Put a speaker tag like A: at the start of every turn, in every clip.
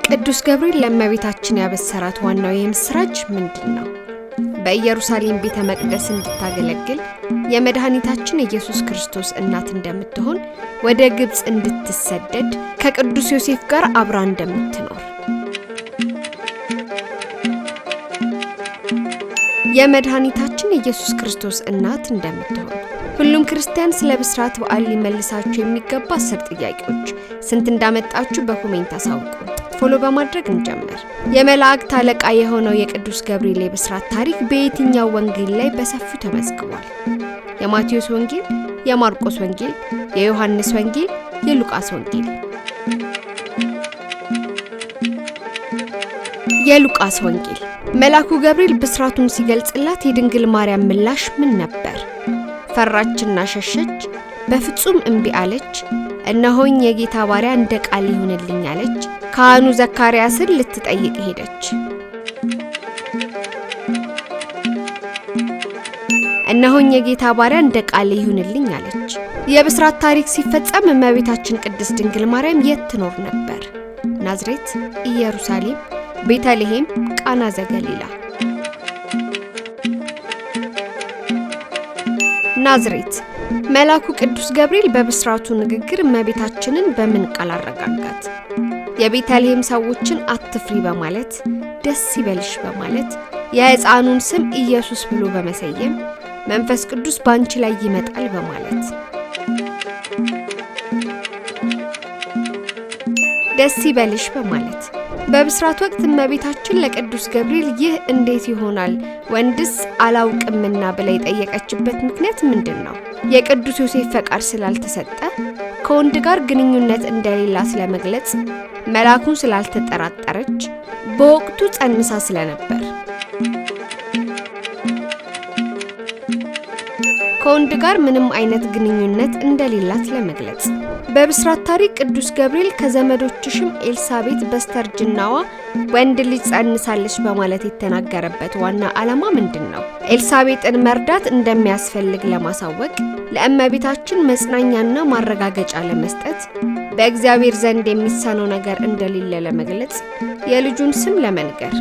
A: ቅዱስ ገብርኤል ለእመቤታችን ያበሰራት ዋናው የምስራች ምንድነው? በኢየሩሳሌም ቤተ መቅደስ እንድታገለግል የመድኃኒታችን ኢየሱስ ክርስቶስ እናት እንደምትሆን ወደ ግብጽ እንድትሰደድ ከቅዱስ ዮሴፍ ጋር አብራ እንደምትኖር የመድኃኒታችን ኢየሱስ ክርስቶስ እናት እንደምትሆን ሁሉም ክርስቲያን ስለ ብስራት በዓል ሊመልሳችሁ የሚገባ 10 ጥያቄዎች ስንት እንዳመጣችሁ በኮሜንት አሳውቁ። ፎሎ በማድረግ እንጀምር። የመላእክት አለቃ የሆነው የቅዱስ ገብርኤል የብስራት ታሪክ በየትኛው ወንጌል ላይ በሰፊው ተመዝግቧል? የማቴዎስ ወንጌል፣ የማርቆስ ወንጌል፣ የዮሐንስ ወንጌል፣ የሉቃስ ወንጌል? የሉቃስ ወንጌል። መልአኩ ገብርኤል ብስራቱን ሲገልጽላት የድንግል ማርያም ምላሽ ምን ነበር? ፈራችና ሸሸች፣ በፍጹም እምቢ አለች፣ እነሆኝ የጌታ ባሪያ እንደ ቃል ይሁንልኝ አለች፣ ካህኑ ዘካርያስን ልትጠይቅ ሄደች። እነሆኝ የጌታ ባሪያ እንደ ቃል ይሁንልኝ አለች። የብስራት ታሪክ ሲፈጸም እመቤታችን ቅድስት ድንግል ማርያም የት ትኖር ነበር? ናዝሬት፣ ኢየሩሳሌም፣ ቤተልሔም፣ ቃና ዘገሊላ? ናዝሬት። መልአኩ ቅዱስ ገብርኤል በብስራቱ ንግግር እመቤታችንን በምን ቃል አረጋጋት? የቤተልሔም ሰዎችን አትፍሪ በማለት፣ ደስ ይበልሽ በማለት፣ የሕፃኑን ስም ኢየሱስ ብሎ በመሰየም፣ መንፈስ ቅዱስ ባንቺ ላይ ይመጣል በማለት። ደስ ይበልሽ በማለት። በብስራት ወቅት እመቤታችን ለቅዱስ ገብርኤል ይህ እንዴት ይሆናል ወንድስ አላውቅምና ብላ የጠየቀችበት ምክንያት ምንድነው? የቅዱስ ዮሴፍ ፈቃድ ስላልተሰጠ፣ ከወንድ ጋር ግንኙነት እንደሌላ ስለመግለጽ፣ መልአኩን ስላልተጠራጠረች፣ በወቅቱ ጸንሳ ስለነበር። ከወንድ ጋር ምንም አይነት ግንኙነት እንደሌላት ለመግለጽ። በብስራት ታሪክ ቅዱስ ገብርኤል ከዘመዶችሽም ኤልሳቤጥ በስተርጅናዋ ወንድ ልጅ ጸንሳለች በማለት የተናገረበት ዋና ዓላማ ምንድነው? ኤልሳቤጥን መርዳት እንደሚያስፈልግ ለማሳወቅ፣ ለእመቤታችን መጽናኛና ማረጋገጫ ለመስጠት፣ በእግዚአብሔር ዘንድ የሚሳነው ነገር እንደሌለ ለመግለጽ፣ የልጁን ስም ለመንገር።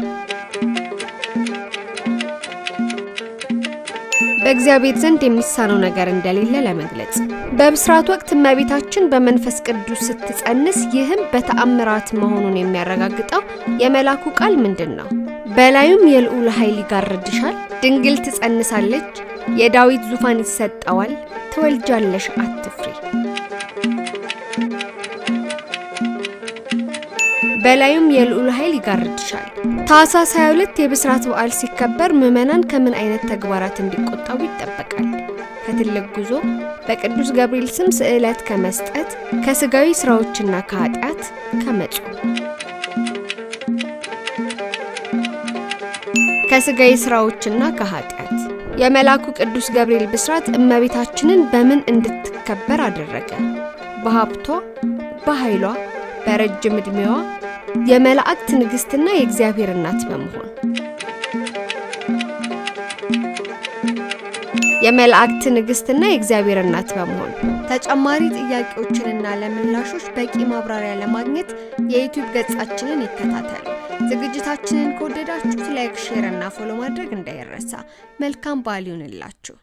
A: በእግዚአብሔር ዘንድ የሚሳነው ነገር እንደሌለ ለመግለጽ። በብስራት ወቅት እመቤታችን በመንፈስ ቅዱስ ስትጸንስ፣ ይህም በተአምራት መሆኑን የሚያረጋግጠው የመላኩ ቃል ምንድነው? በላዩም የልዑል ኃይል ይጋርድሻል፣ ድንግል ትጸንሳለች፣ የዳዊት ዙፋን ይሰጠዋል፣ ትወልጃለሽ፣ አትፍሪ። በላዩም የልዑል ኃይል ይጋርድሻል። ታኅሳስ 22 የብስራት በዓል ሲከበር ምዕመናን ከምን አይነት ተግባራት እንዲቆጠቡ ይጠበቃል? ከትልቅ ጉዞ፣ በቅዱስ ገብርኤል ስም ስዕለት ከመስጠት፣ ከስጋዊ ስራዎችና ከኃጢአት፣ ከመጾም። ከስጋዊ ስራዎችና ከኃጢአት። የመልአኩ ቅዱስ ገብርኤል ብስራት እመቤታችንን በምን እንድትከበር አደረገ? በሀብቷ፣ በኃይሏ፣ በረጅም ዕድሜዋ፣ የመላእክት ንግስትና የእግዚአብሔር እናት በመሆን። የመላእክት ንግስትና የእግዚአብሔር እናት በመሆን። ተጨማሪ ጥያቄዎችንና ለምላሾች በቂ ማብራሪያ ለማግኘት የዩቲዩብ ገጻችንን ይከታተሉ። ዝግጅታችንን ከወደዳችሁ ላይክ፣ ሼር እና ፎሎ ማድረግ እንዳይረሳ። መልካም በዓል ይሁንላችሁ።